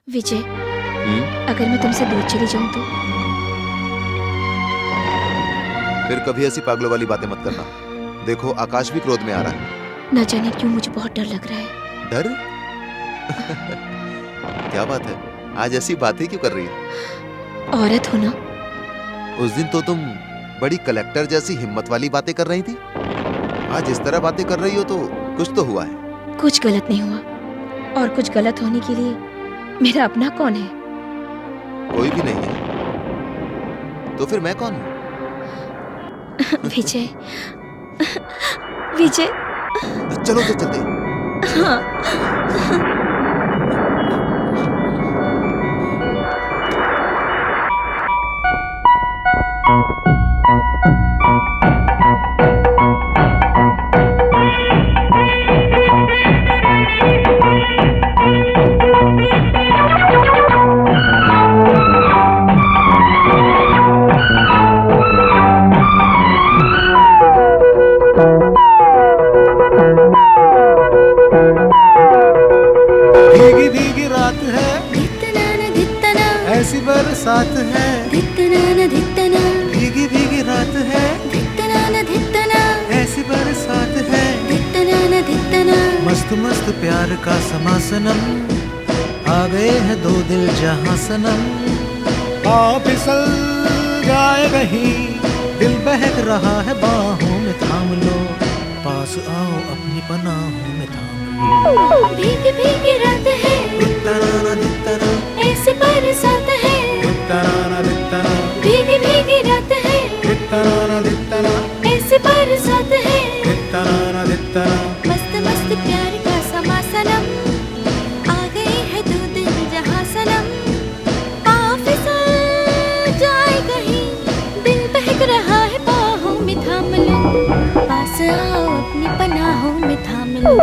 विजय, अगर मैं तुमसे दूर चली जाऊं तो? फिर कभी ऐसी पागलों वाली बातें मत करना। देखो आकाश भी क्रोध में आ रहा है। न जाने क्यों मुझे बहुत डर लग रहा है। डर? क्या बात है, आज ऐसी बातें क्यों कर रही है? औरत हो ना। उस दिन तो तुम बड़ी कलेक्टर जैसी हिम्मत वाली बातें कर रही थी। आज इस तरह बातें कर रही हो तो कुछ तो हुआ है। कुछ गलत नहीं हुआ, और कुछ गलत होने के लिए मेरा अपना कौन है? कोई भी नहीं है। तो फिर मैं कौन हूँ? विजय, विजय। चलो तो चलते हैं। हाँ। भीगी भीगी रात है, ऐसी बरसात है। भीगी भीगी रात है, ऐसी बरसात है। मस्त मस्त प्यार का समा सनम, आ गए हैं दो दिल जहां सनम। पाँव फिसल जाए कहीं, दिल बहक रहा है बाहों में थाम लो। पास आओ अपनी पनाहों में थाम लो। भीगी भीगी रात है, दित्तराना दित्तरा, ऐसी बरसात है। दित्तराना दित्तरा, भीगी भीगी रात है, दित्तराना दित्तरा, ऐसी बरसात है। दित्तराना दित्तरा। मस्त मस्त प्यार का समा सनम, आ गए हैं दो दिल जहां सनम। पाँव फिसल जाए कहीं, दिल बहक रहा है बाहों में थाम लो। पास आओ अपनी पनाहों में थाम लो।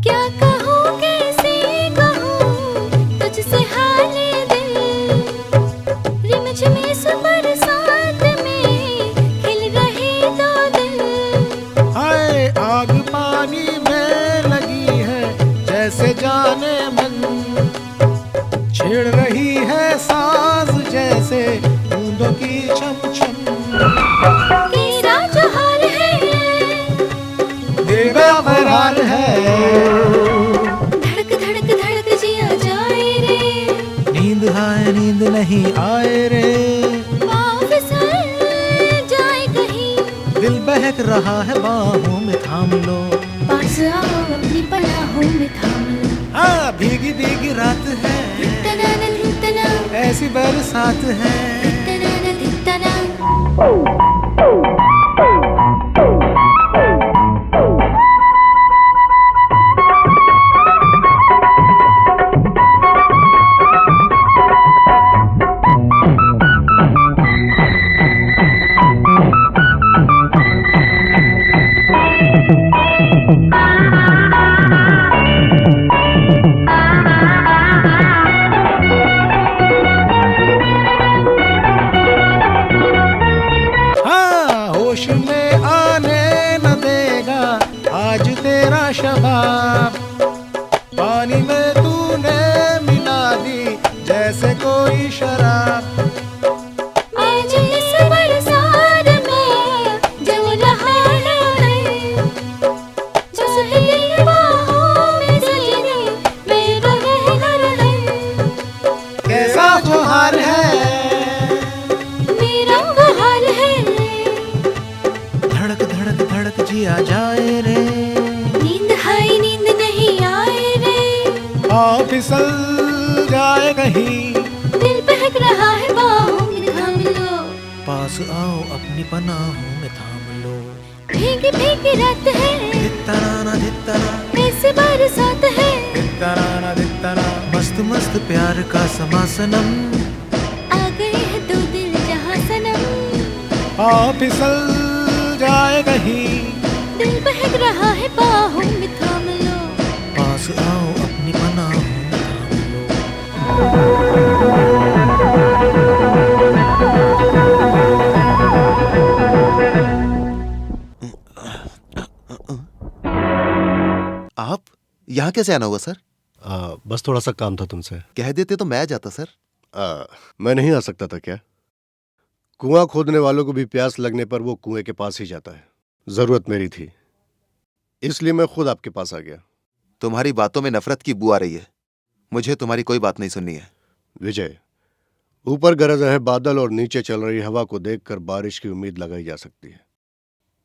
क्या कहूँ कैसे कहूँ तुझसे हाले दिल, रिमझिम इस बरसात में खिल रहे दो दिल। हाय आग पानी में लगी है जैसे जाने मन, छेड़ रही है सांस जैसे बूंदों की छम छम। तेरा जो हाल है, तेरा बहराल है। धड़क धड़क धड़क जिया जाए रे। नींद आए नींद नहीं आए रे। पाँव फिसल जाए कहीं, दिल बहक रहा है बाहों में थाम लो। पास आओ अपनी पनाहों में थाम लो। हाँ भीगी भीगी रात है, धित्तना न धित्तना, ऐसी बरसात है। धित्तना न धित्तना। हाँ होश में आने न देगा आज तेरा शबाब। पानी में तूने मिला दी जैसे कोई शराब। आज इस बरसात में जल रहा है, जैसे दिल बाहों में सजने मेरा है घर है। कैसा जोहार है, मेरा वो हाल है। धड़क धड़क धड़क जिया जाए रे। नींद हाय नींद नहीं आए रे। पाँव फिसल जाए कहीं, दिल बहक रहा है बाहों में थाम लो। पास आओ अपनी पनाहों में थाम लो। भीगी भीगी रात है, दित्तराना दित्तरा, ऐसी बरसात है। दित्तराना दित्तरा। मस्त मस्त प्यार का समा सनम, आ गए हैं दो दिल जहां सनम। पाँव फिसल जाए कहीं, दिल बहक यहाँ कैसे आना हुआ सर? बस थोड़ा सा काम था तुमसे। कह देते तो मैं आ जाता सर। मैं नहीं आ सकता था क्या? कुआं खोदने वालों को भी प्यास लगने पर वो कुएं के पास ही जाता है। जरूरत मेरी थी, इसलिए मैं खुद आपके पास आ गया। तुम्हारी बातों में नफरत की बू आ रही है। मुझे तुम्हारी कोई बात नहीं सुननी है। विजय, ऊपर गरज रहे बादल और नीचे चल रही हवा को देखकर बारिश की उम्मीद लगाई जा सकती है।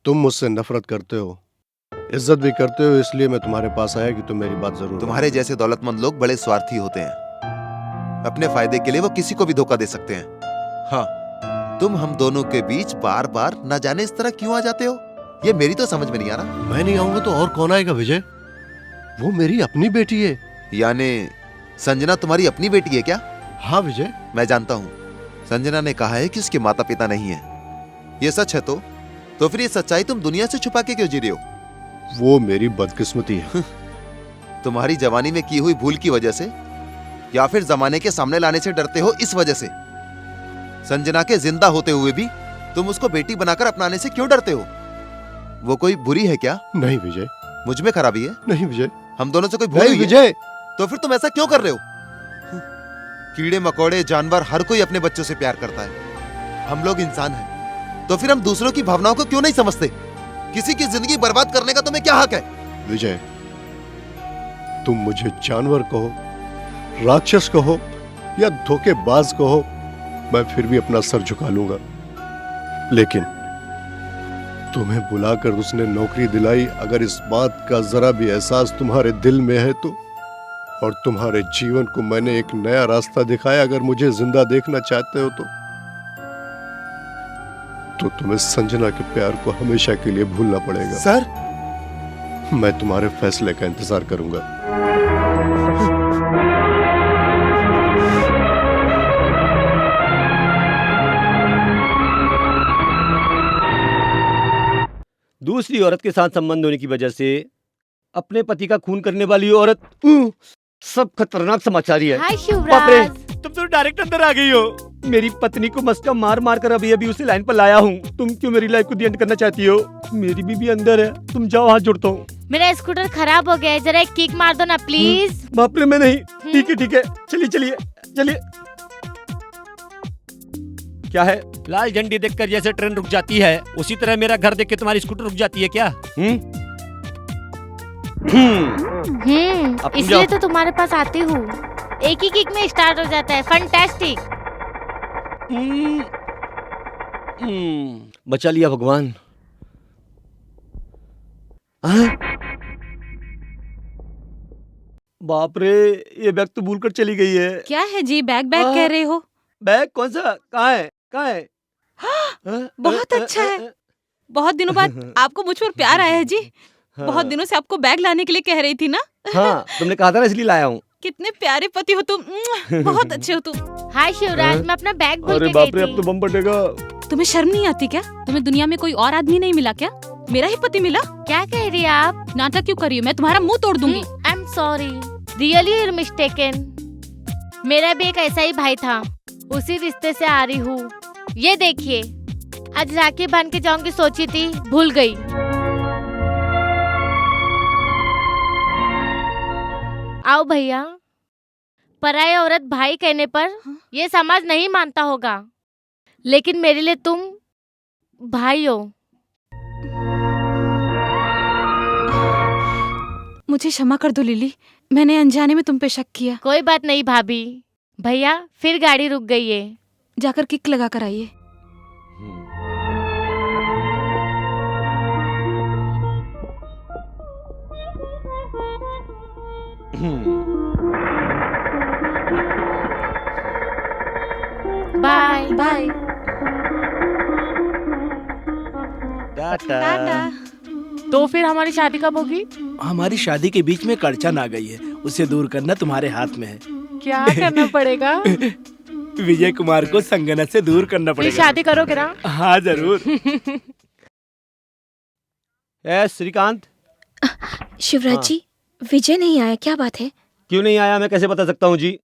तुम मुझसे नफरत करते हो, इज्जत भी करते हो, इसलिए मैं तुम्हारे पास आया कि तुम मेरी बात जरूर। तुम्हारे जैसे दौलतमंद लोग बड़े स्वार्थी होते हैं। अपने फायदे के लिए वो किसी को भी धोखा दे सकते हैं। हाँ, तुम हम दोनों के बीच बार बार न जाने इस तरह क्यों आ जाते हो, ये मेरी तो समझ में नहीं आ रहा। मैं नहीं आऊंगा तो और कौन आएगा विजय? वो मेरी अपनी बेटी है। यानी संजना तुम्हारी अपनी बेटी है क्या? हाँ विजय, मैं जानता हूँ। संजना ने कहा है कि उसके माता पिता नहीं है। ये सच है तो फिर ये सच्चाई तुम दुनिया से छुपा के क्यों जी रहे हो? वो मेरी बदकिस्मती है। तुम्हारी जवानी में की हुई भूल की वजह से, या फिर जमाने के सामने लाने से डरते हो इस वजह से? संजना के जिंदा होते हुए भी तुम उसको बेटी बनाकर अपनाने से क्यों डरते हो? वो कोई बुरी है क्या? नहीं विजय। मुझ में खराबी है? नहीं विजय। हम दोनों से कोई भूल नहीं हुई है? विजय। तो फिर तुम ऐसा क्यों कर रहे हो? कीड़े मकोड़े जानवर हर कोई अपने बच्चों से प्यार करता है। हम लोग इंसान हैं, तो फिर हम दूसरों की भावनाओं को क्यों नहीं समझते? किसी की जिंदगी बर्बाद करने का तुम्हें क्या हक है? विजय, तुम मुझे जानवर कहो, राक्षस कहो या धोखेबाज कहो, मैं फिर भी अपना सर झुका लूंगा। लेकिन तुम्हें बुलाकर उसने नौकरी दिलाई, अगर इस बात का जरा भी एहसास तुम्हारे दिल में है तो, और तुम्हारे जीवन को मैंने एक नया रास्ता दिखाया, अगर मुझे जिंदा देखना चाहते हो तो तुम्हें संजना के प्यार को हमेशा के लिए भूलना पड़ेगा। सर, मैं तुम्हारे फैसले का इंतजार करूंगा। दूसरी औरत के साथ संबंध होने की वजह से अपने पति का खून करने वाली औरत, सब खतरनाक समाचार ही है। हाय बाप रे, शिवराज। तुम तो डायरेक्ट अंदर आ गई हो। मेरी पत्नी को मस्का मार मार कर अभी अभी उसे लाइन पर लाया हूँ। तुम क्यों मेरी लाइफ को दी एंड करना चाहती हो? मेरी बीबी अंदर है, तुम जाओ, हाथ जोड़ता हूँ। मेरा स्कूटर खराब हो गया है, जरा एक किक मार दो ना प्लीज। बाप रे, मैं नहीं। ठीक है, चलिए चलिए चलिए। क्या है? लाल झंडी देखकर जैसे ट्रेन रुक जाती है, उसी तरह मेरा घर देख के तुम्हारी स्कूटर रुक जाती है क्या? अब तुम इसलिए जाओ। तो तुम्हारे पास आती हूँ। एक ही किक में स्टार्ट हो जाता है। फैंटास्टिक। बचा लिया भगवान। हाँ? बाप रे, ये बैग तो भूल कर चली गई है। क्या है जी, बैग बैग कह रहे हो? बैग कौन सा? कहाँ है? हाँ? बहुत अच्छा है। बहुत दिनों बाद आपको मुझ पर प्यार आया है जी। हाँ। बहुत दिनों से आपको बैग लाने के लिए कह रही थी ना। हाँ, तुमने कहा था ना, इसलिए लाया हूँ। कितने प्यारे पति हो तुम। बहुत अच्छे हो तुम। हाय शिवराज, मैं अपना बैग भूल अरे के बाप गई रे, अब तो थी। बम फटेगा। तुम्हें शर्म नहीं आती क्या? तुम्हें दुनिया में कोई और आदमी नहीं मिला क्या? मेरा ही पति मिला। क्या कह रही है आप? नाटक क्यों कर रही हो? मैं तुम्हारा मुंह तोड़ दूंगी। I am sorry, really you are mistaken. मेरा भी एक ऐसा ही भाई था, उसी रिश्ते से आ रही हूँ। ये देखिए, आज राखी बांध के जाऊंगी सोची थी, भूल गई। आओ भैया। पराई औरत भाई कहने पर ये समाज नहीं मानता होगा, लेकिन मेरे लिए तुम भाई हो। मुझे क्षमा कर दो लिली, मैंने अनजाने में तुम पे शक किया। कोई बात नहीं भाभी। भैया, फिर गाड़ी रुक गई है। जाकर किक लगा कर आइए। Bye bye. टाटा। तो फिर हमारी शादी कब होगी? हमारी शादी के बीच में कड़चन आ गई है, उसे दूर करना तुम्हारे हाथ में है। क्या करना पड़ेगा? विजय कुमार को संगना से दूर करना फिर पड़ेगा। शादी करोगे ना? हाँ जरूर। श्रीकांत, शिवराज हाँ। जी, विजय नहीं आया, क्या बात है? क्यों नहीं आया मैं कैसे बता सकता हूँ जी।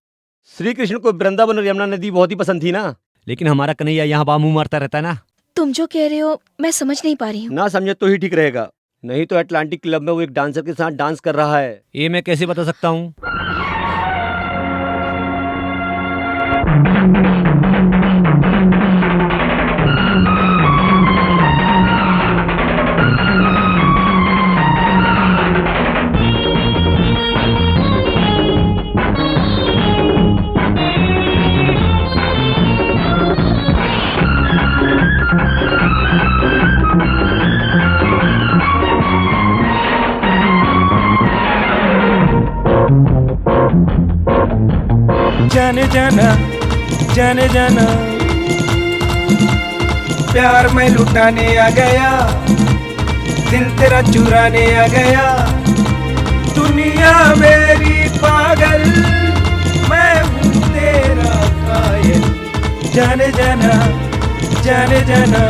श्री कृष्ण को वृंदावन और यमुना नदी बहुत ही पसंद थी ना, लेकिन हमारा कन्हैया यहाँ बामुंह मारता रहता है ना। तुम जो कह रहे हो मैं समझ नहीं पा रही हूँ। ना समझे तो ही ठीक रहेगा। नहीं तो अटलांटिक क्लब में वो एक डांसर के साथ डांस कर रहा है। ये मैं कैसे बता सकता हूँ? जाने जाना, जाने जाना, प्यार में लुटाने आ गया, दिल तेरा चुराने आ गया, दुनिया मेरी पागल, मैं हूँ तेरा कायल। जाने जाना, जाने जाना।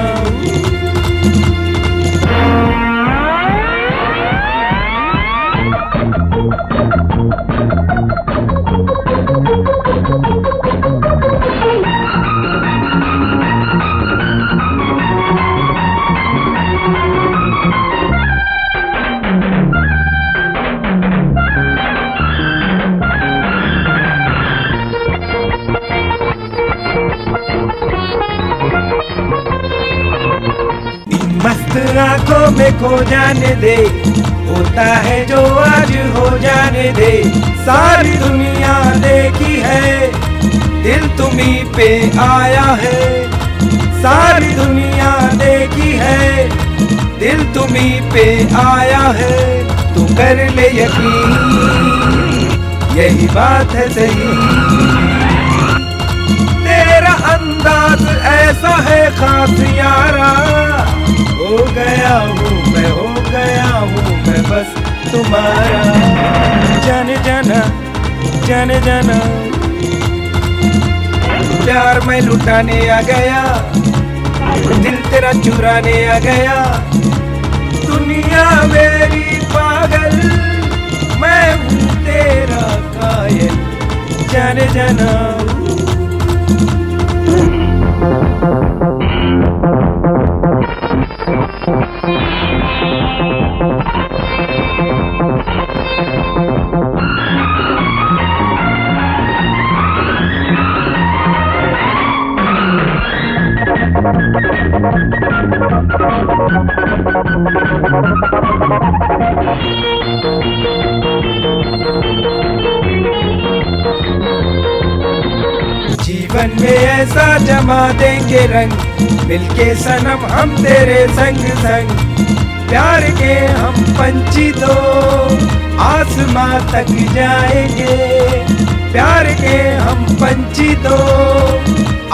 मस्त आंखों में खो जाने दे, होता है जो आज हो जाने दे। सारी दुनिया देखी है, दिल तुम्हीं पे आया है। सारी दुनिया देखी है, दिल तुम्हीं पे आया है। तू कर ले यकीन, यही बात है सही। तेरा अंदाज ऐसा है खास यारा, हो गया हूँ मैं, हो गया हूँ मैं बस तुम्हारा। जाने जाना, जाने जाना, प्यार में लुटाने आ गया, दिल तेरा चुराने आ गया, दुनिया मेरी पागल, मैं हूँ तेरा कायल। जाने जाना। जीवन में ऐसा जमा देंगे रंग, मिलके सनम हम तेरे संग संग। प्यार के हम पंछी दो आसमां तक जाएंगे। प्यार के हम पंछी दो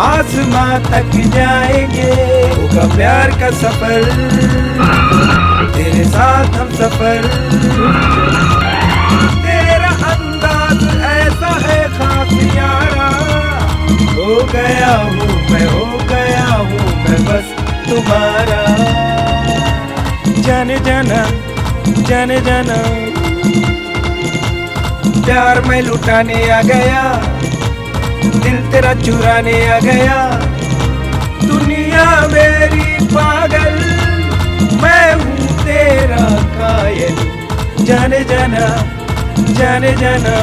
आसमां तक जाएंगे। होगा प्यार का सफर, तेरे साथ हम सफर। तेरा अंदाज ऐसा है खास यारा, हो गया हूँ मैं, हो गया हूँ मैं बस तुम्हारा। जाने जाना, जाने जाना, प्यार में लुटाने आ गया, दिल तेरा चुराने आ गया, दुनिया मेरी पागल, मैं हूँ तेरा कायल। जाने जाना, जाने जाना।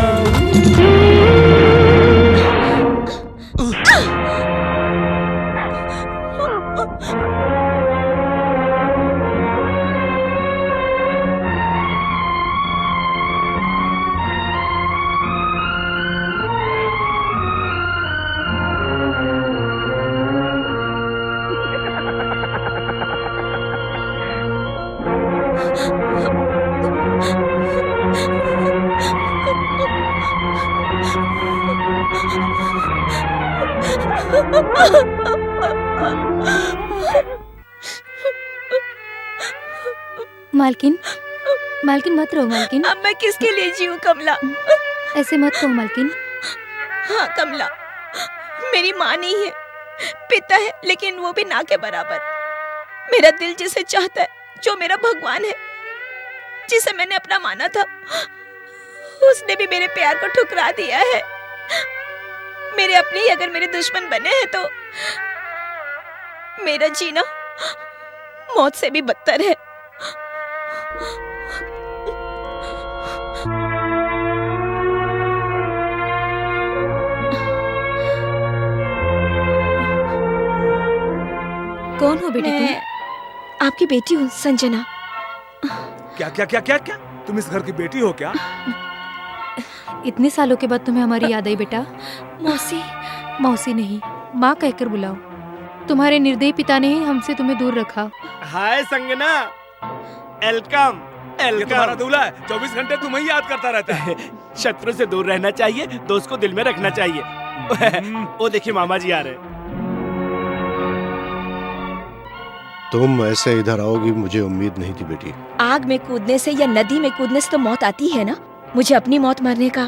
मालकिन, मालकिन मत रो मालकिन। अब मैं किसके लिए जीऊं कमला? ऐसे मत कहो मालकिन। हाँ कमला, मेरी माँ नहीं है, पिता है, लेकिन वो भी ना के बराबर। मेरा दिल जिसे चाहता है, जो मेरा भगवान है, जिसे मैंने अपना माना था, उसने भी मेरे प्यार को ठुकरा दिया है। मेरे अपने ही अगर मेरे दुश्मन बने हैं तो मेरा जीना मौत से भी बदतर है। कौन हो बेटी तुम? आपकी बेटी हूँ संजना। क्या क्या क्या क्या क्या तुम इस घर की बेटी हो क्या? इतने सालों के बाद तुम्हें हमारी याद आई बेटा? मौसी। मौसी नहीं, माँ कहकर बुलाओ। तुम्हारे निर्दयी पिता ने ही हमसे तुम्हें दूर रखा। हाय संगना, वेलकम। ये तुम्हारा दूल्हा है, 24 घंटे तुम्हें याद करता रहता है। शत्रु से दूर रहना चाहिए, दोस्त को दिल में रखना चाहिए। वो देखिए मामा जी आ रहे। तुम ऐसे इधर आओगी मुझे उम्मीद नहीं थी बेटी। आग में कूदने से या नदी में कूदने से तो मौत आती है ना। मुझे अपनी मौत मरने का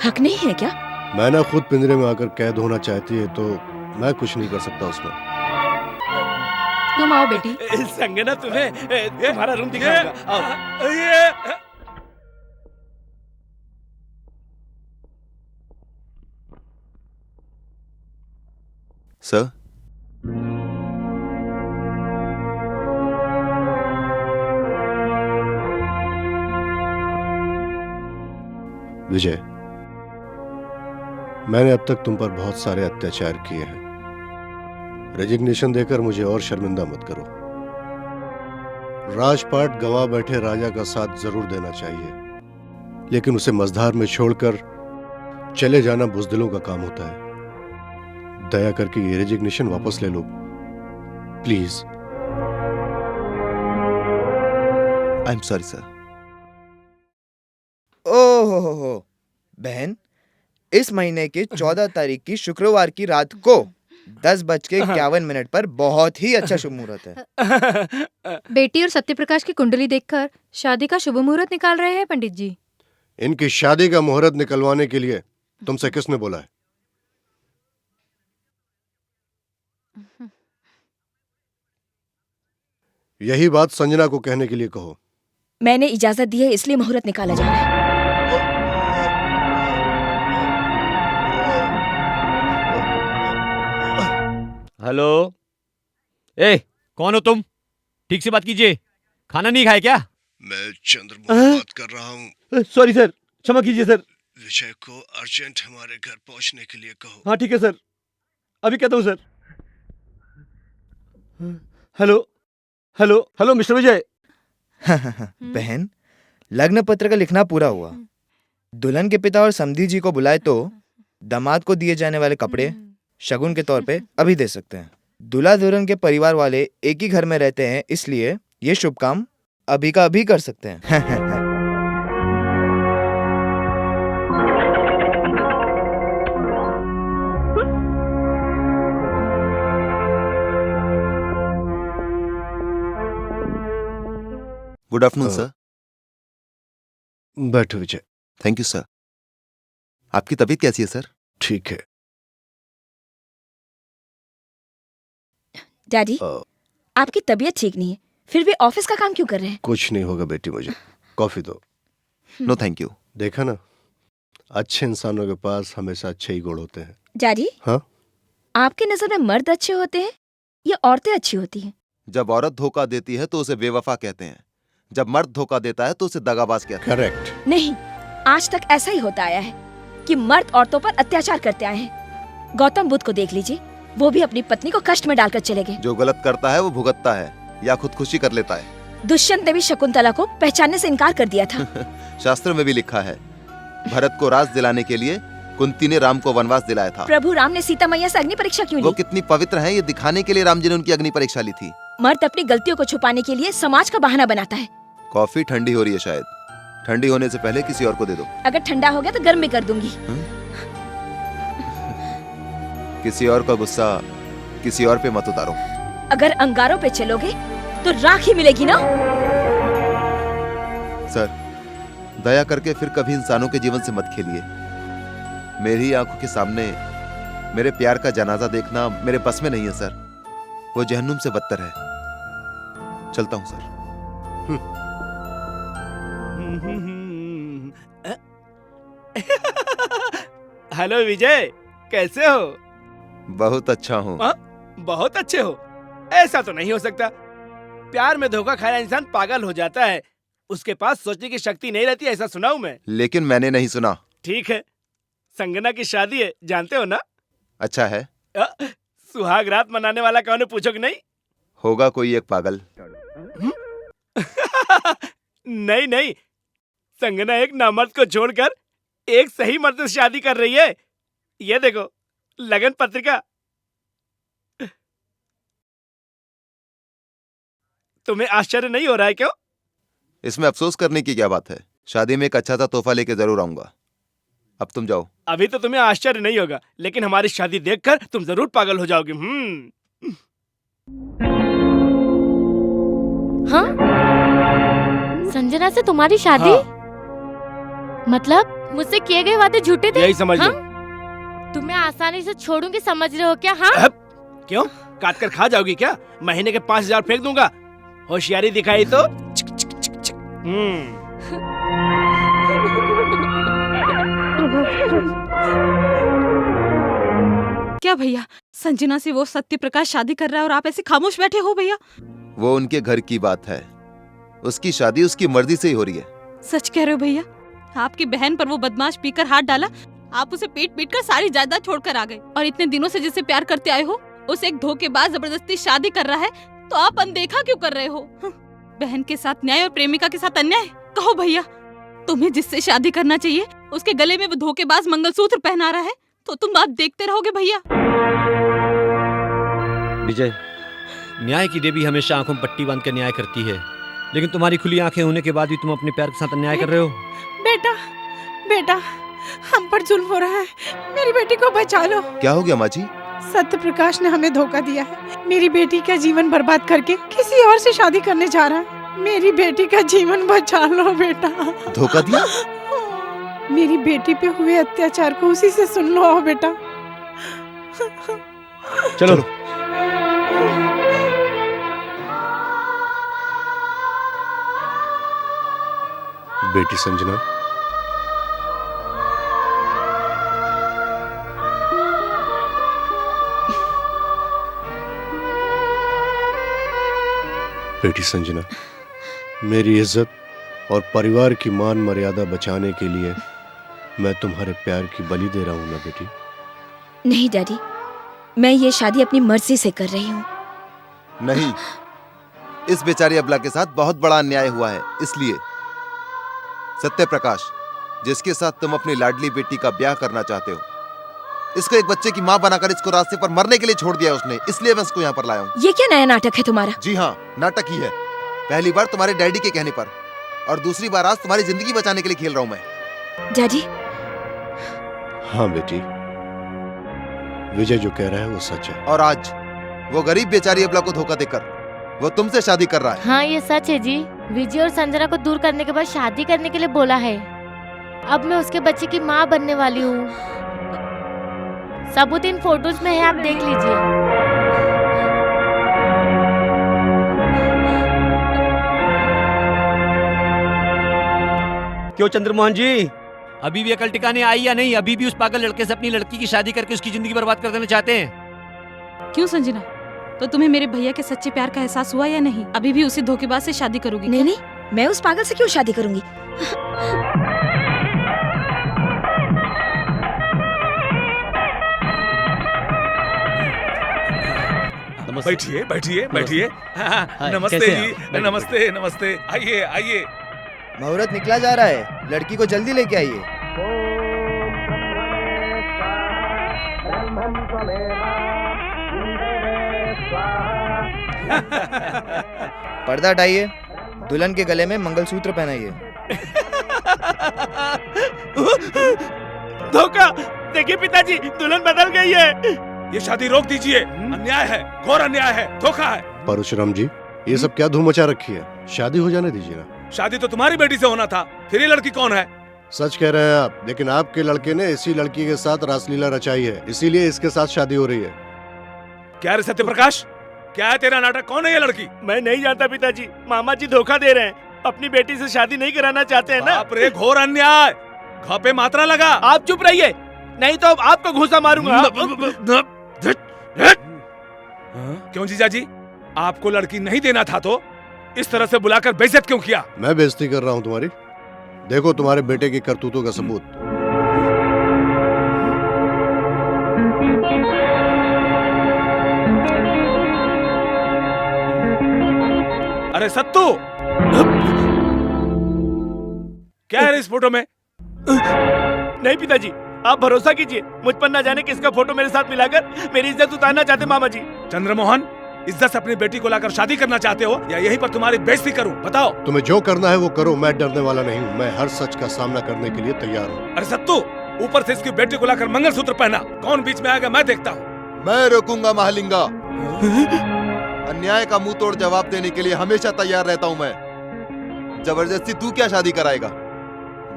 हक नहीं है क्या? मैं ना खुद पिंजरे में आकर कैद होना चाहती है तो मैं कुछ नहीं कर सकता उसमें। तुम आओ बेटी। संगना तुम्हें तुम्हारा रूम दिखाऊंगा। आओ। सर, विजय, मैंने अब तक तुम पर बहुत सारे अत्याचार किए हैं। रेजिग्नेशन देकर मुझे और शर्मिंदा मत करो। राजपाट गंवा बैठे राजा का साथ जरूर देना चाहिए, लेकिन उसे मझधार में छोड़कर चले जाना बुजदिलों का काम होता है। दया करके ये रेजिग्नेशन वापस ले लो please. I am sorry sir. ओहो बहन, इस महीने की 14 तारीख की शुक्रवार की रात को 10:51 पर बहुत ही अच्छा शुभ मुहूर्त है। बेटी और सत्यप्रकाश की कुंडली देखकर शादी का शुभ मुहूर्त निकाल रहे हैं पंडित जी। इनकी शादी का मुहूर्त निकलवाने के लिए तुमसे किसने बोला है? यही बात संजना को कहने के लिए कहो। मैंने इजाजत दी है इसलिए मुहूर्त निकाला जा रहा है। हेलो। ए, कौन हो तुम? ठीक से बात कीजिए। खाना नहीं खाए क्या? मैं चंद्रमोहन बात कर रहा हूँ। सॉरी सर, क्षमा कीजिए सर। विजय को अर्जेंट हमारे घर पहुंचने के लिए कहो। हाँ ठीक है सर, अभी कहता हूँ sir. Hello hello hello mister Vijay. बहन, लग्न पत्र का लिखना पूरा हुआ। दुल्हन के पिता और समधी जी को बुलाए तो दामाद को दिए जाने वाले कपड़े शगुन के तौर पे अभी दे सकते हैं। दूल्हा दुल्हन के परिवार वाले एक ही घर में रहते हैं, इसलिए ये शुभ काम अभी का अभी कर सकते हैं। Good afternoon sir. बैठो विजय। Thank you sir. आपकी तबीयत कैसी है सर? ठीक है। डैडी, आपकी तबीयत ठीक नहीं है, फिर भी ऑफिस का काम क्यों कर रहे हैं? कुछ नहीं होगा बेटी, मुझे कॉफी दो। No thank you. देखा ना, अच्छे इंसानों के पास हमेशा अच्छे ही गुण होते हैं। डैडी, हाँ? आपकी नजर में मर्द अच्छे होते हैं या औरतें अच्छी होती हैं? जब औरत धोखा देती है तो उसे बेवफा कहते हैं, जब मर्द धोखा देता है तो उसे दगाबाज कहते हैं। करेक्ट। नहीं, आज तक ऐसा ही होता आया है कि मर्द औरतों पर अत्याचार करते आए हैं। गौतम बुद्ध को देख लीजिए, वो भी अपनी पत्नी को कष्ट में डालकर चले गए। जो गलत करता है वो भुगतता है या खुदकुशी कर लेता है। दुष्यंत ने भी शकुंतला को पहचानने से इनकार कर दिया था। शास्त्र में भी लिखा है, भरत को राज दिलाने के लिए कुंती ने राम को वनवास दिलाया था। प्रभु राम ने सीता मैया से अग्नि परीक्षा क्यों वो ली? कितनी पवित्र हैं ये दिखाने के लिए राम जी ने उनकी अग्नि परीक्षा ली थी। मर्द अपनी गलतियों को छुपाने के लिए समाज का बहाना बनाता है। कॉफी ठंडी हो रही है, शायद ठंडी होने से पहले किसी और को दे दो। अगर ठंडा हो गया तो गर्म में कर दूंगी। किसी और का गुस्सा किसी और पे मत उतारो। अगर अंगारों पे चलोगे तो राख ही मिलेगी ना। सर, दया करके फिर कभी इंसानों के जीवन से मत खेलिए। मेरी आंखों के सामने मेरे प्यार का जनाजा देखना मेरे बस में नहीं है सर। वो जहन्नुम से बदतर है। चलता हूं सर। हेलो विजय, कैसे हो? बहुत अच्छा हूँ। बहुत अच्छे हो? ऐसा तो नहीं हो सकता। प्यार में धोखा खाया इंसान पागल हो जाता है। उसके पास सोचने की शक्ति नहीं रहती, ऐसा सुना हूं मैं। लेकिन मैंने नहीं सुना। ठीक है, संजना की शादी है, जानते हो ना? अच्छा है। सुहाग रात मनाने वाला कौन है, पूछो कि नहीं? होगा कोई एक पागल। नहीं नहीं, संजना एक नामर्द को छोड़कर एक सही मर्द से शादी कर रही है। ये देखो लगन पत्रिका। तुम्हें आश्चर्य नहीं हो रहा है क्यों? इसमें अफसोस करने की क्या बात है? शादी में एक अच्छा सा तोहफा लेके जरूर आऊंगा। अब तुम जाओ। अभी तो तुम्हें आश्चर्य नहीं होगा, लेकिन हमारी शादी देखकर तुम जरूर पागल हो जाओगे। हाँ? संजना से तुम्हारी शादी? हाँ। मतलब मुझसे किए गए वादे झूठे थे? यही समझ लो। हाँ? तुम्हें आसानी से छोड़ूंगी समझ रहे हो क्या? हाँ? क्यों, काट कर खा जाओगी क्या? महीने के 5,000 फेंक दूंगा। होशियारी दिखाई तो क्या भैया, संजना से वो सत्य प्रकाश शादी कर रहा है और आप ऐसे खामोश बैठे हो भैया? वो उनके घर की बात है, उसकी शादी उसकी मर्जी से ही हो रही है। सच कह रहे हो भैया? आपकी बहन पर वो बदमाश पीकर हाथ डाला, आप उसे पीट पीट कर सारी जायदाद छोड़कर आ गए, और इतने दिनों से जिससे प्यार करते आए हो उसे एक धोखेबाज जबरदस्ती शादी कर रहा है, तो आप अनदेखा क्यों कर रहे हो? बहन के साथ न्याय और प्रेमिका के साथ अन्याय? कहो भैया, तुम्हें जिससे शादी करना चाहिए उसके गले में वो धोखेबाज मंगलसूत्र पहना रहा है, तो तुम बात देखते रहोगे भैया? विजय, न्याय की देवी हमेशा आंखों में पट्टी बांध कर न्याय करती है, लेकिन तुम्हारी खुली आंखें होने के बाद भी तुम अपने प्यार के साथ अन्याय कर रहे हो। बेटा, बेटा, हम पर जुल्म हो रहा है, मेरी बेटी को बचा लो। क्या हो गया माँ जी? सत्य प्रकाश ने हमें धोखा दिया है, मेरी बेटी का जीवन बर्बाद करके किसी और से शादी करने जा रहा है। मेरी बेटी का जीवन बचा लो बेटा। धोखा दिया? मेरी बेटी पे हुए अत्याचार को उसी से सुन लो बेटा। चलो। बेटी संजना, बेटी संजना, मेरी इज्जत और परिवार की मान मर्यादा बचाने के लिए मैं तुम्हारे प्यार की बलि दे रहा हूं ना बेटी? नहीं डैडी, मैं ये शादी अपनी मर्जी से कर रही हूँ। नहीं, इस बेचारी अबला के साथ बहुत बड़ा अन्याय हुआ है, इसलिए। सत्य प्रकाश, जिसके साथ तुम अपनी लाडली बेटी का ब्याह करना चाहते हो, इसको एक बच्चे की माँ बनाकर इसको रास्ते पर मरने के लिए छोड़ दिया उसने, इसलिए मैं इसको यहाँ पर लाया हूँ। ये क्या नया नाटक है तुम्हारा? जी हाँ, नाटक ही है। पहली बार तुम्हारे डैडी के कहने पर, और दूसरी बार आज तुम्हारी जिंदगी बचाने के लिए खेल रहा हूँ मैं। डैडी? हाँ बेटी, विजय जो कह रहा है वो सच है। और आज वो गरीब बेचारी अबला को धोखा देकर वो तुमसे शादी कर रहा है। हाँ ये सच है जी। विजय और संजना को दूर करने के बाद शादी करने के लिए बोला है। अब मैं उसके बच्चे की माँ बनने वाली हूँ। सबूत इन फोटोज में है, आप देख लीजिए। क्यों चंद्रमोहन जी, अभी भी अकल टिकाने आई या नहीं? अभी भी उस पागल लड़के से अपनी लड़की की शादी करके उसकी जिंदगी बर्बाद कर देना चाहते हैं? क्यों संजना, तो तुम्हें मेरे भैया के सच्चे प्यार का एहसास हुआ या नहीं? अभी भी उसी धोखेबाज से शादी करोगी? नहीं नहीं, मैं उस पागल से क्यों शादी करूंगी? बैठिए बैठिए बैठिए। नमस्ते जी, नमस्ते नमस्ते। आइए आइए। मुहूर्त निकला जा रहा है, लड़की को जल्दी लेके आइए। पर्दा हटाइए, दुल्हन के गले में मंगलसूत्र पहनाइए। धोखा! देखिए पिताजी, दुल्हन बदल गई है। ये शादी रोक दीजिए, अन्याय है, घोर अन्याय है, धोखा है। परशुराम जी, ये सब क्या धूम मचा रखी है? शादी हो जाने दीजिए ना। शादी तो तुम्हारी बेटी से होना था, फिर ये लड़की कौन है? सच कह रहे हैं आप, लेकिन आपके लड़के ने इसी लड़की के साथ रासलीला रचाई है, इसीलिए इसके साथ शादी हो रही है। क्या रे सत्य प्रकाश, क्या है तेरा नाटक? कौन है ये लड़की? मैं नहीं जानता पिताजी, मामा जी धोखा दे रहे हैं। अपनी बेटी से शादी नहीं कराना चाहते हैं ना। बाप रे, घोर अन्याय। घा पे मात्रा लगा। आप चुप रहिए, नहीं तो आपको घूसा मारूंगा। क्यों जीजा जी, आपको लड़की नहीं देना था तो इस तरह से बुलाकर बेइज्जत क्यों किया? मैं बेइज्जती कर रहा हूँ तुम्हारी? देखो तुम्हारे बेटे की करतूतों का सबूत। अरे सत्तू, क्या है इस फोटो में? नहीं पिताजी, आप भरोसा कीजिए, मुझ पर न जाने किसका फोटो मेरे साथ मिलाकर मेरी इज्जत उतारना चाहते मामा जी। चंद्रमोहन, इज्जत से अपनी बेटी को लाकर शादी करना चाहते हो या यहीं पर तुम्हारी बेइज्जती करूं? बताओ। तुम्हें जो करना है वो करो, मैं डरने वाला नहीं हूँ। मैं हर सच का सामना करने के लिए तैयार हूँ। अरे सत्तू, ऊपर से इसकी बेटी को लाकर मंगलसूत्र पहना, कौन बीच में आएगा मैं देखता हूँ। मैं रोकूंगा महालिंगा। अन्याय का मुंह तोड़ जवाब देने के लिए हमेशा तैयार रहता हूँ मैं। जबरदस्ती तू क्या शादी कराएगा?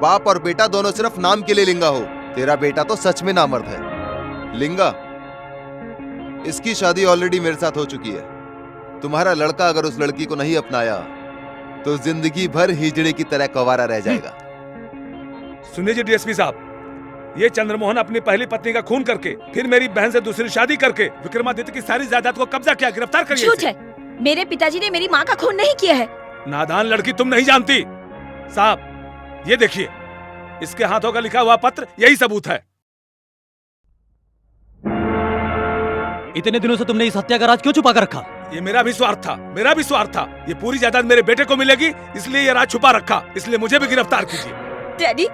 बाप और बेटा दोनों सिर्फ नाम के लिए लिंगा हो। तेरा बेटा तो सच में नामर्द है। लिंगा, इसकी शादी ऑलरेडी मेरे साथ हो चुकी है। तुम्हारा लड़का अगर उस लड़की को नहीं अपनाया तो जिंदगी भर हिजड़े की तरह कंवारा रह जाएगा। सुनिए जी डीएसपी साहब, ये चंद्रमोहन अपनी पहली पत्नी का खून करके फिर मेरी बहन से दूसरी शादी करके विक्रमादित्य की सारी जायदाद को कब्जा किया। गिरफ्तार करिए। झूठ है, मेरे पिताजी ने मेरी माँ का खून नहीं किया है। नादान लड़की, तुम नहीं जानती। साहब ये देखिए, इसके हाथों का लिखा हुआ पत्र यही सबूत है। इतने दिनों से तुमने इस हत्या का राज क्यों छुपा कर रखा? ये मेरा भी स्वार्थ था, मेरा भी स्वार्थ था। ये पूरी जायदाद मेरे बेटे को मिलेगी, इसलिए ये राज छुपा रखा। इसलिए मुझे भी गिरफ्तार कीजिए। डैडी,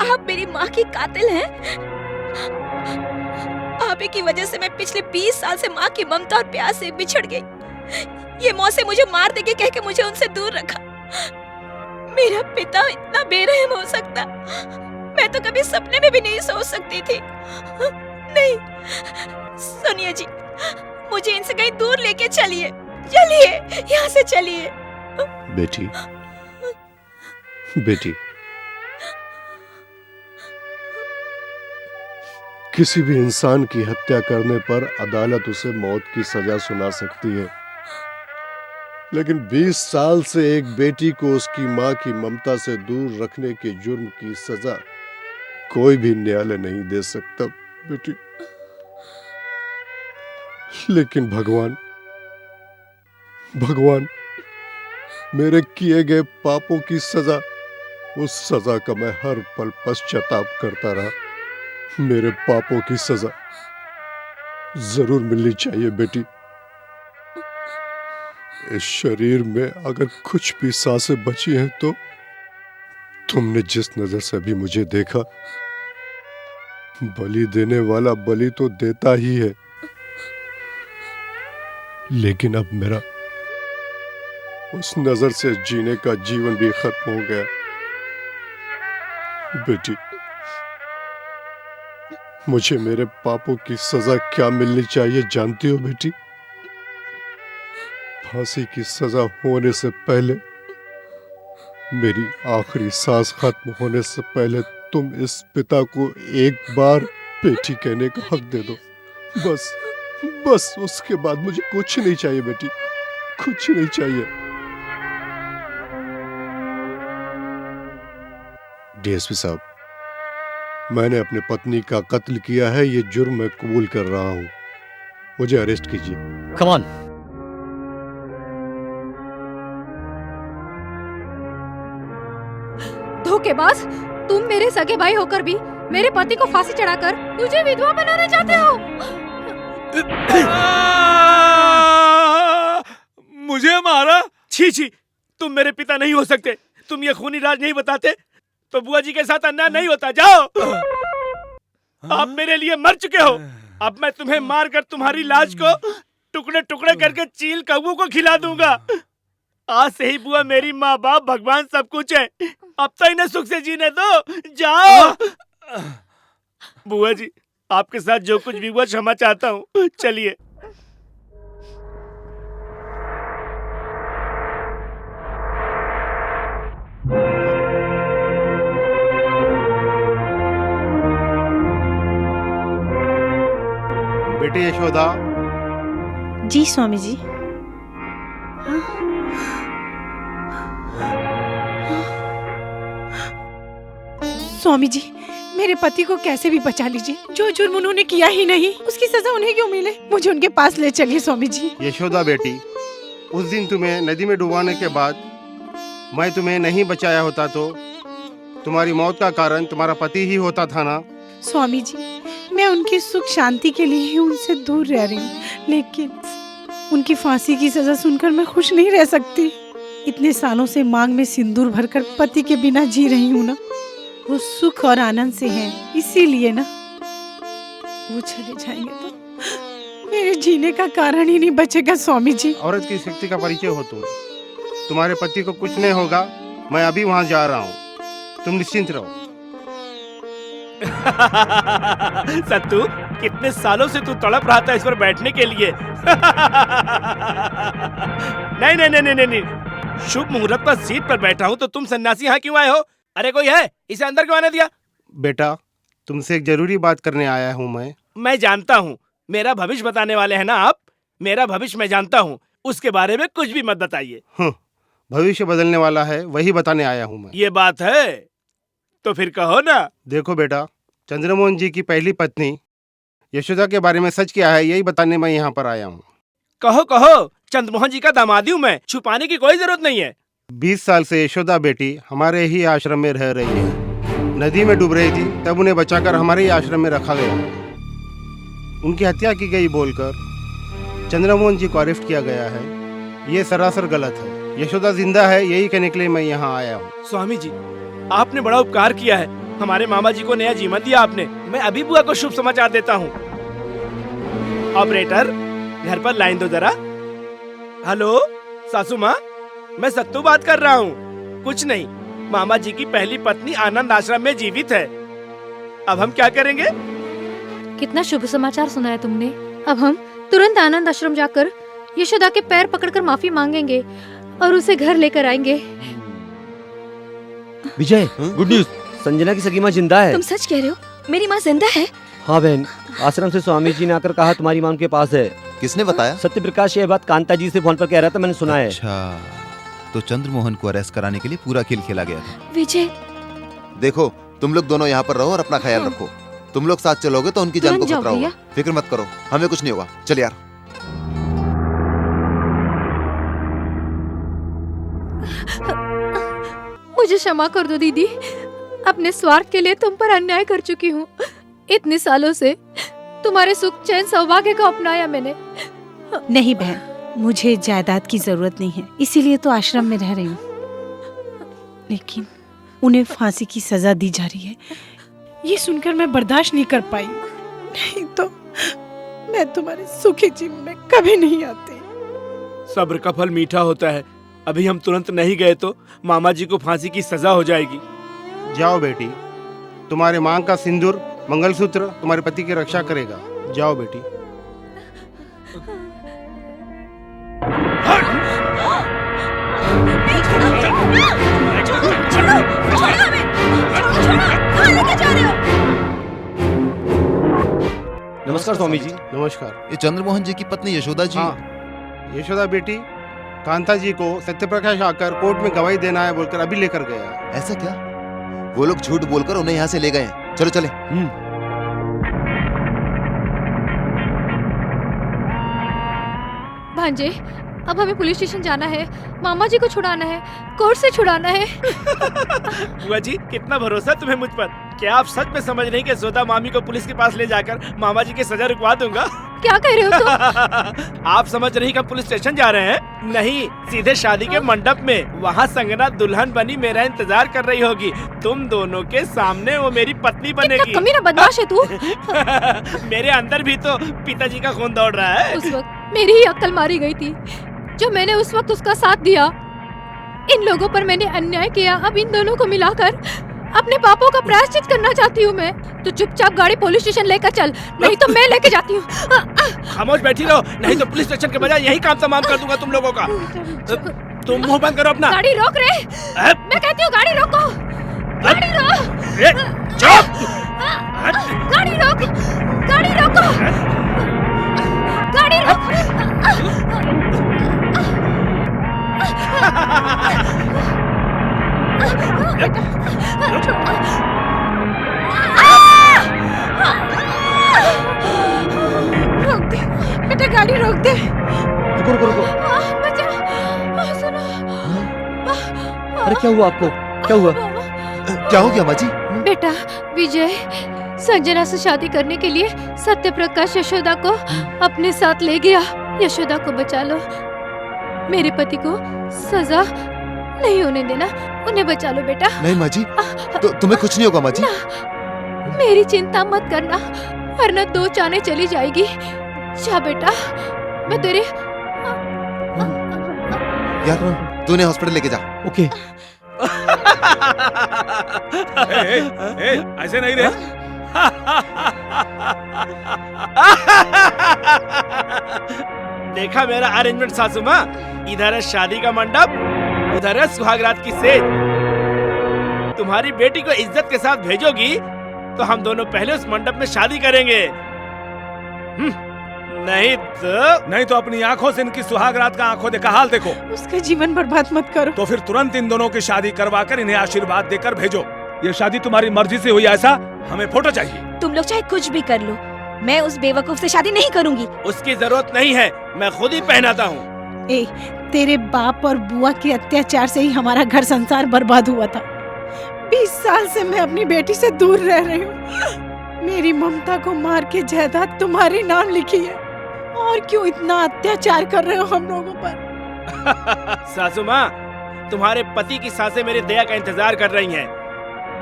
आप मेरी माँ की कातिल हैं। आप ही की वजह से मैं पिछले 20 साल से माँ की ममता और प्यार से बिछड़ गई। ये मौत से मुझे मार देके कह के मुझे उनसे दूर रखा। मेरा पिता इतना बेरहम हो सकता, मैं तो कभी सपने में भी नहीं सोच सकती थी। नहीं, सुनिए जी, मुझे इनसे कहीं दूर लेके चलिए, चलिए, यहाँ से चलिए। बेटी, बेटी, किसी भी इंसान की हत्या करने पर अदालत उसे मौत की सजा सुना सकती है, लेकिन 20 साल से एक बेटी को उसकी मां की ममता से दूर रखने के जुर्म की सजा कोई भी न्यायालय नहीं दे सकता बेटी। लेकिन भगवान मेरे किए गए पापों की सजा, उस सजा का मैं हर पल पश्चाताप करता रहा। मेरे पापों की सजा जरूर मिलनी चाहिए बेटी। इस शरीर में अगर कुछ भी सांसें बची हैं तो तुमने जिस नजर से अभी मुझे देखा, बलि देने वाला बलि तो देता ही है, लेकिन अब मेरा उस नजर से जीने का जीवन भी खत्म हो गया। बेटी, मुझे मेरे पापों की सजा क्या मिलनी चाहिए जानती हो बेटी? फांसी की सजा होने से पहले, मेरी आखिरी सांस खत्म होने से पहले तुम इस पिता को एक बार बेटी कहने का हक दे दो। बस उसके बाद मुझे कुछ नहीं चाहिए बेटी, कुछ नहीं चाहिए। डीएसपी साहब, मैंने अपनी पत्नी का कत्ल किया है, ये जुर्म मैं कबूल कर रहा हूं। मुझे अरेस्ट कीजिए। Come on. धोखेबाज, तुम मेरे सगे भाई होकर भी मेरे पति को फांसी चढ़ाकर मुझे विधवा बनाना चाहते हो। मुझे मारा? छी छी, तुम मेरे पिता नहीं हो सकते। तुम ये खूनी राज नहीं बताते तो बुआ जी के साथ अन्याय नहीं होता। जाओ, आप मेरे लिए मर चुके हो। अब मैं तुम्हें मार कर तुम्हारी लाश को टुकड़े टुकड़े करके चील कौवों को खिला दूंगा। आज से ही बुआ मेरी माँ बाप भगवान सब कुछ है। अब तो इन्हें सुख से जीने दो। जाओ। बुआ जी, आपके साथ जो कुछ भी हुआ क्षमा चाहता हूँ। चलिए। बेटी यशोदा। जी स्वामी जी। स्वामी जी, मेरे पति को कैसे भी बचा लीजिए। जो जुर्म उन्होंने किया ही नहीं, उसकी सजा उन्हें क्यों मिले? मुझे उनके पास ले चलिए स्वामी जी। यशोदा बेटी, उस दिन तुम्हें नदी में डुबाने के बाद मैं तुम्हें नहीं बचाया होता तो तुम्हारी मौत का कारण तुम्हारा पति ही होता था ना। स्वामी जी, मैं उनकी सुख शांति के लिए ही उनसे दूर रह रही हूँ, लेकिन उनकी फांसी की सजा सुनकर मैं खुश नहीं रह सकती। इतने सालों से मांग में सिंदूर भरकर पति के बिना जी रही हूँ ना, वो सुख और आनंद से हैं, इसीलिए ना वो चले जाएंगे तो मेरे जीने का कारण ही नहीं बचेगा। स्वामी जी, औरत की शक्ति का परिचय हो तुम। तुम्हारे पति को कुछ नहीं होगा, मैं अभी वहां जा रहा हूँ, तुम निश्चिंत रहो। सत्तू, कितने सालों से तू तड़प रहा था इस पर बैठने के लिए। नहीं नहीं नहीं नहीं नहीं, शुभ मुहूर्त पर सीट पर बैठा हूँ तो तुम सन्यासी यहाँ क्यों आए हो? अरे कोई है, इसे अंदर क्यों आने दिया? बेटा, तुमसे एक जरूरी बात करने आया हूँ मैं जानता हूँ, मेरा भविष्य बताने वाले हैं ना आप। मेरा भविष्य मैं जानता हूँ, उसके बारे में कुछ भी मत बताइए। भविष्य बदलने वाला है, वही बताने आया हूँ मैं। ये बात है तो फिर कहो ना। देखो बेटा, चंद्रमोहन जी की पहली पत्नी यशोदा के बारे में सच क्या है, यही बताने मैं यहाँ पर आया हूँ। कहो कहो, चंद्रमोहन जी का दामादी हूँ मैं, छुपाने की कोई जरूरत नहीं है। 20 साल से यशोदा बेटी हमारे ही आश्रम में रह रही है। नदी में डूब रही थी, तब उन्हें बचाकर हमारे ही आश्रम में रखा गया। उनकी हत्या की गई बोलकर चंद्रमोहन जी को अरेस्ट किया गया है। ये सरासर गलत है। यशोदा जिंदा है, यही कहने के लिए मैं यहाँ आया हूँ। स्वामी जी, आपने बड़ा उपकार किया है, हमारे मामा जी को नया जीवन दिया आपने। मैं अभी बुआ को शुभ समाचार देता हूँ। ऑपरेटर, घर पर लाइन दो जरा। हेलो सासू माँ, मैं सत्तू बात कर रहा हूँ। कुछ नहीं, मामा जी की पहली पत्नी आनंद आश्रम में जीवित है। अब हम क्या करेंगे? कितना शुभ समाचार सुना है तुमने। अब हम तुरंत आनंद आश्रम जाकर यशोदा के पैर पकड़कर माफी मांगेंगे और उसे घर लेकर आएंगे। विजय, गुड न्यूज, संजना की सगी माँ जिंदा है। तुम सच कह रहे हो? मेरी माँ जिंदा है? हाँ बहन, आश्रम से स्वामी जी ने आकर कहा तुम्हारी माँ उनके पास है। किसने बताया? सत्य प्रकाश ये बात कांता जी से फोन पर कह रहा था, मैंने सुना है। अच्छा, तो चंद्रमोहन को अरेस्ट कराने के लिए पूरा खेल खेला गया था। विजय, देखो, तुम लोग दोनों यहाँ पर रहो और अपना ख्याल रखो। तुम लोग साथ चलोगे तो उनकी जान को खतरा होगा। फिक्र मत करो, हमें कुछ नहीं होगा। चल यार। मुझे क्षमा कर दो दीदी, अपने स्वार्थ के लिए तुम पर अन्याय कर चुकी हूँ। इतने सालों से तुम्हारे सुख चैन सौभाग्य को अपनाया मैंने। नहीं बहन, मुझे जायदाद की जरूरत नहीं है, इसीलिए तो आश्रम में रह रही हूँ। लेकिन उन्हें फांसी की सजा दी जा रही है, ये सुनकर मैं बर्दाश्त नहीं कर पाई। नहीं तो मैं तुम्हारे सुखी जीवन में कभी नहीं आती। सब्र का फल मीठा होता है। अभी हम तुरंत नहीं गए तो मामा जी को फांसी की सजा हो जाएगी। जाओ बेटी, तुम्हारे मांग का सिंदूर मंगलसूत्र तुम्हारे पति की रक्षा करेगा। जाओ बेटी। नमस्कार स्वामी जी। नमस्कार। ये चंद्रमोहन जी की पत्नी यशोदा जी। हाँ, यशोदा बेटी कांता जी को सत्यप्रकाश आकर कोर्ट में गवाही देना है बोलकर अभी लेकर गया। ऐसा क्या? वो लोग झूठ बोलकर उन्हें यहाँ से ले गए हैं। चलो चले। भांजे, अब हमें पुलिस स्टेशन जाना है, मामा जी को छुड़ाना है, कोर्ट से छुड़ाना है। बुआ जी, कितना भरोसा तुम्हें मुझ पर। क्या आप सच में समझ रही कि जोधा मामी को पुलिस के पास ले जाकर मामा जी की सजा रुकवा दूंगा? क्या कह रहे हो तुम? आप समझ रही कि हम पुलिस स्टेशन जा रहे हैं? नहीं, सीधे शादी के मंडप में। वहाँ संगना दुल्हन बनी मेरा इंतजार कर रही होगी। तुम दोनों के सामने वो मेरी पत्नी बनेगी। कमीना बदमाश है तू। मेरे अंदर भी तो पिताजी का खून दौड़ रहा है। उस वक्त मेरी ही अक्ल मारी गई थी, जो मैंने उस वक्त उसका साथ दिया। इन लोगों पर मैंने अन्याय किया, अब इन दोनों को मिलाकर अपने पापों का प्रायश्चित करना चाहती हूँ मैं। तो चुपचाप गाड़ी पुलिस स्टेशन लेकर चल, नहीं तो मैं लेके जाती हूँ। खामोश बैठी रहो, नहीं तो पुलिस स्टेशन के बजाय यही काम तमाम कर दूंगा तुम लोगों का। तुम मुंह बंद करो अपना। गाड़ी रोक रे, मैं कहती हूँ गाड़ी रोको। गाड़ी रोक। चुप। गाड़ी रोक, गाड़ी रोको, गाड़ी रोक। रोक दे बेटा, गाड़ी रोक दे। रुको रुको रुको। बचा। अरे क्या हुआ आपको? क्या हुआ? क्या हो गया माँ जी? बेटा विजय संजना से शादी करने के लिए सत्य प्रकाश यशोदा को अपने साथ ले गया। यशोदा को बचा लो, मेरे पति को सजा नहीं होने देना, उन्हें बचा लो बेटा। नहीं माँ जी, तुम्हें कुछ नहीं होगा माँ जी। मेरी चिंता मत करना, वरना 2 चाने चली जाएगी। जा बेटा, मैं तेरे यार तूने हॉस्पिटल लेके जा। ओके। ऐसे नहीं रे। देखा मेरा अरेंजमेंट सासू माँ? इधर है शादी का मंडप, उधर है सुहागरात की सेज। तुम्हारी बेटी को इज्जत के साथ भेजोगी तो हम दोनों पहले उस मंडप में शादी करेंगे। नहीं तो अपनी आंखों से इनकी सुहागरात का आंखों देखा हाल देखो। उसका जीवन बर्बाद मत करो। तो फिर तुरंत इन दोनों की शादी करवाकर इन्हें आशीर्वाद देकर भेजो। ये शादी तुम्हारी मर्जी से हुई ऐसा हमें फोटो चाहिए। तुम लोग चाहे कुछ भी कर लो, मैं उस बेवकूफ से शादी नहीं करूंगी। उसकी जरूरत नहीं है, मैं खुद ही पहनाता हूँ। तेरे बाप और बुआ के अत्याचार से ही हमारा घर संसार बर्बाद हुआ था। 20 साल से मैं अपनी बेटी से दूर रह रही हूँ। मेरी ममता को मार के जायदाद तुम्हारे नाम लिखी है, और क्यों इतना अत्याचार कर रहे हो हम लोगों पर? सासू माँ, तुम्हारे पति की सासें मेरे दया का इंतजार कर रही हैं।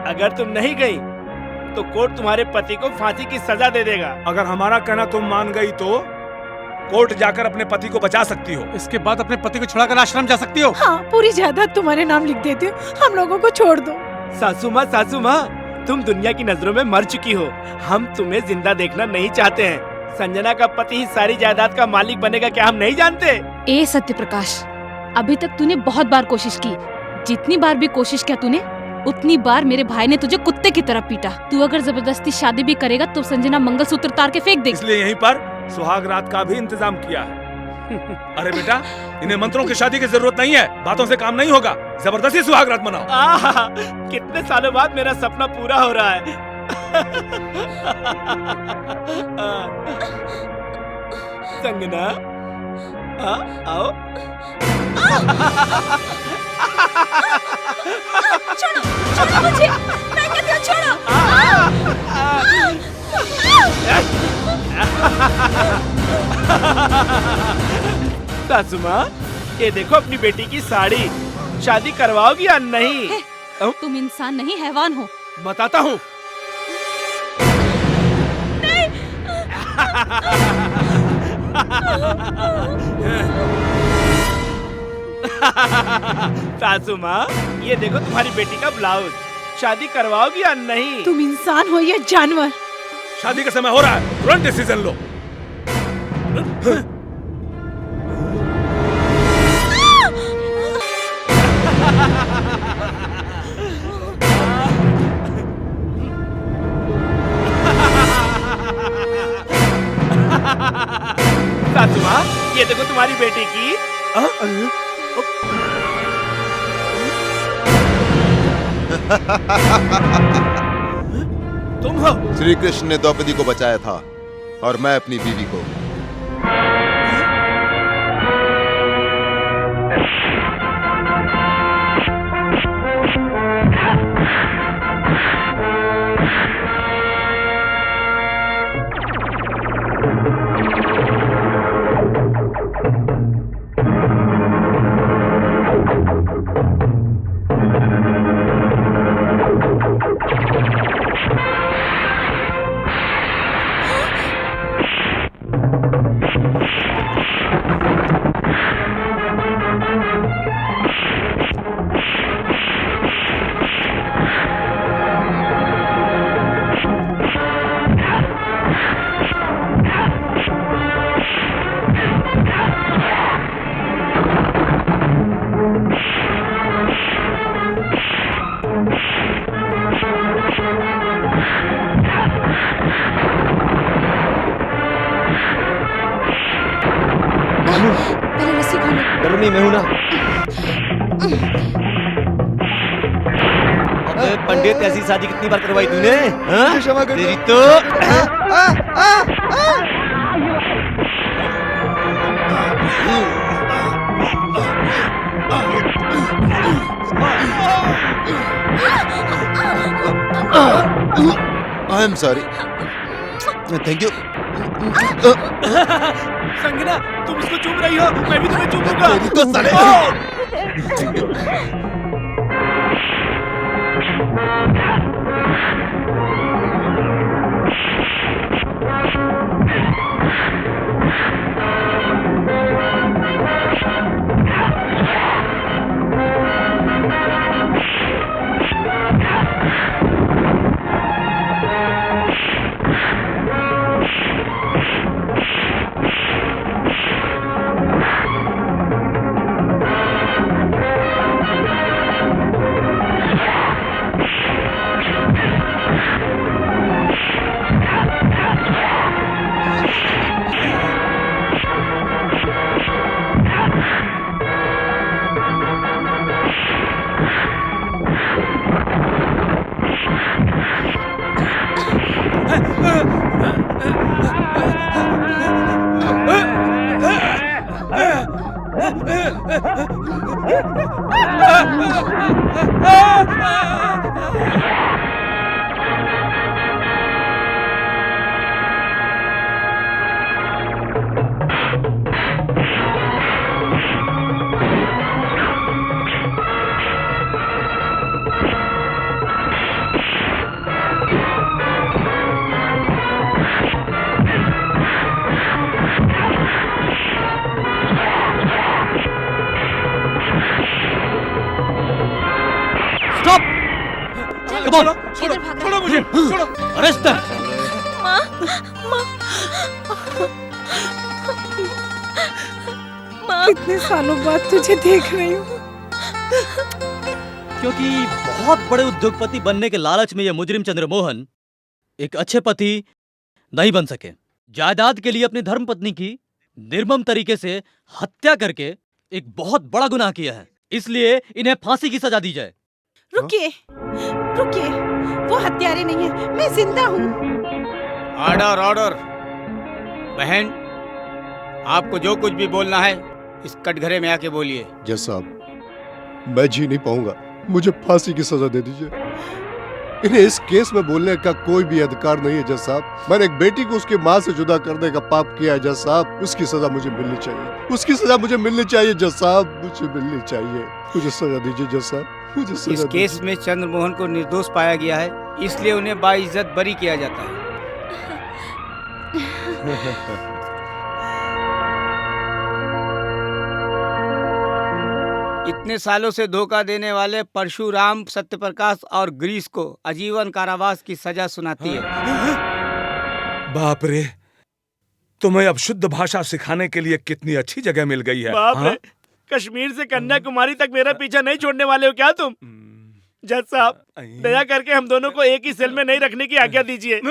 अगर तुम नहीं गई तो कोर्ट तुम्हारे पति को फांसी की सजा दे देगा। अगर हमारा कहना तुम मान गई तो कोर्ट जाकर अपने पति को बचा सकती हो। इसके बाद अपने पति को छुड़ाकर आश्रम जा सकती हो। हाँ, पूरी जायदाद तुम्हारे नाम लिख देती हूँ, हम लोगों को छोड़ दो। सासू माँ, तुम दुनिया की नजरों में मर चुकी हो। हम तुम्हें जिंदा देखना नहीं चाहते हैं। संजना का पति ही सारी जायदाद का मालिक बनेगा, क्या हम नहीं जानते? ए सत्य प्रकाश, अभी तक तूने बहुत बार कोशिश की। जितनी बार भी कोशिश किया तूने, उतनी बार मेरे भाई ने तुझे कुत्ते की तरह पीटा। तू अगर जबरदस्ती शादी भी करेगा तो संजना मंगलसूत्र तार के फेंक देगी। इसलिए यहीं पर सुहागरात का भी इंतजाम किया है। अरे बेटा, इन्हें मंत्रों की शादी की जरूरत नहीं है, बातों से काम नहीं होगा। जबरदस्ती सुहागरात मनाओ। कितने सालों बाद मेरा सपना पूरा हो रहा है। संगना, आओ। छोड़ो मुझे, मैं कहती हूँ छोड़ो। सासू माँ, ये देखो अपनी बेटी की साड़ी। शादी करवाओगी या नहीं? तुम इंसान नहीं हैवान हो। बताता हूँ। सासू माँ, ये देखो तुम्हारी बेटी का ब्लाउज। शादी करवाओगी या नहीं? तुम इंसान हो या जानवर? शादी का समय हो रहा है, तुरंत डिसीजन लो। सासू माँ, ये देखो तुम्हारी बेटी की। तुम हो? श्री कृष्ण ने द्रौपदी को बचाया था और मैं अपनी बीवी को। पहले रस्सी खोलो। डरो नहीं, मैं हूं ना। अबे पंडित, ऐसी शादी कितनी बार करवाई तूने? हाँ? क्षमा कर तेरी तो। आई am sorry. Thank you. Sanjana, तुम इसको चूम रही हो, मैं भी तुम्हें चूमूंगा। तेरी तो साले। छोड़ो, इधर भाग छोड़ो मुझे, छोड़ो। अरेस्ट। माँ, माँ, माँ। कितने सालों बाद तुझे देख रही हूँ। क्योंकि बहुत बड़े उद्योगपति बनने के लालच में यह मुजरिम चंद्रमोहन एक अच्छे पति नहीं बन सके। जायदाद के लिए अपनी धर्मपत्नी की निर्मम तरीके से हत्या करके एक बहुत बड़ा गुनाह किया है। इसलिए इन्हें फांसी की सजा दी जाए। रुकिए, रुकिए, वो हत्यारे नहीं है, मैं जिंदा हूँ। Order, order. बहन, आपको जो कुछ भी बोलना है इस कटघरे में आके बोलिए। जज साहब, मैं जी नहीं पाऊंगा, मुझे फांसी की सजा दे दीजिए। इन्हें इस केस में बोलने का कोई भी अधिकार नहीं है जज साहब। मैंने एक बेटी को उसकी माँ से जुदा करने का पाप किया है जज साहब। उसकी सजा मुझे मिलनी चाहिए, उसकी सजा मुझे मिलनी चाहिए जज साहब, मुझे मिलनी चाहिए। मुझे सजा दीजिए जज साहब, मुझे सजा इस केस में चंद्रमोहन को निर्दोष पाया गया है, इसलिए उन्हें बाइज्जत बरी किया जाता है। इतने सालों से धोखा देने वाले परशुराम, सत्यप्रकाश और ग्रीस को आजीवन कारावास की सजा सुनाती है। बाप रे, तुम्हें अब शुद्ध भाषा सिखाने के लिए कितनी अच्छी जगह मिल गई है। बाप रे, हाँ? कश्मीर से कन्याकुमारी तक मेरा पीछा नहीं छोड़ने वाले हो क्या तुम? जज साहब, दया करके हम दोनों को एक ही सेल में नहीं रखने की आज्ञा दीजिए।